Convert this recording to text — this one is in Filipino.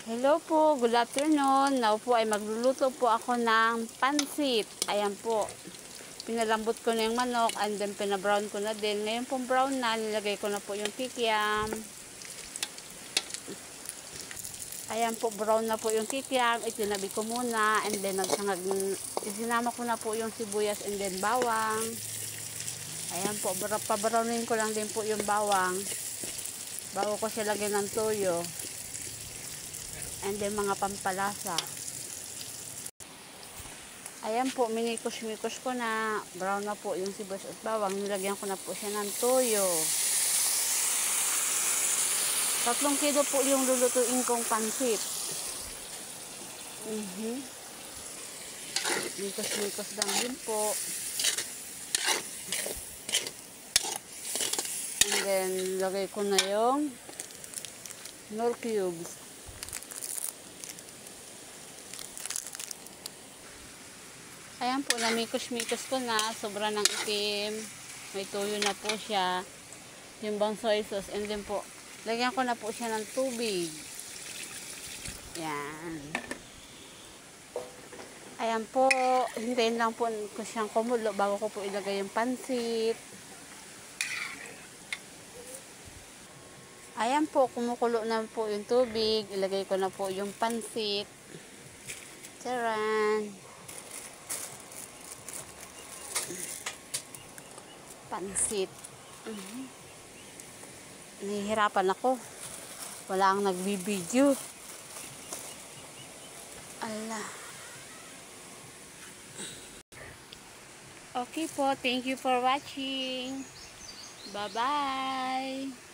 Hello po, good afternoon. Now po ay magluluto po ako ng pansit. Ayan po. Pinalambot ko na yung manok and then pinabrown ko na din. Ngayon po brown na, nilagay ko na po yung kikiam. Ayan po, brown na po yung kikiam. Itinabi ko muna and then isinama ko na po yung sibuyas and then bawang. Ayan po, pabrownin ko lang din po yung bawang bago ko siya lagyan ng toyo. And then mga pampalasa. Ayan po, minikos-mikos ko na. Brown na po yung sibuyas at bawang. Nilagyan ko na po siya ng toyo. 3 kilo po yung lulutuin kong pansit. Mikos-mikos lang din po. And then, lagay ko na yung Knorr cubes. Ayan po, namikos-mikos ko na. Sobra ng itim. May tuyo na po siya. Yung bang soy sauce. And then po, lagyan ko na po siya ng tubig. Yan. Ayan po. Hintayin lang po ko siyang kumulo bago ko po ilagay yung pansit. Ayan po, kumukulo na po yung tubig. Ilagay ko na po yung pansit. Charan! Pansit. Nahihirapan ako. Wala ang nagbibideo. Ala. Okay po. Thank you for watching. Bye-bye.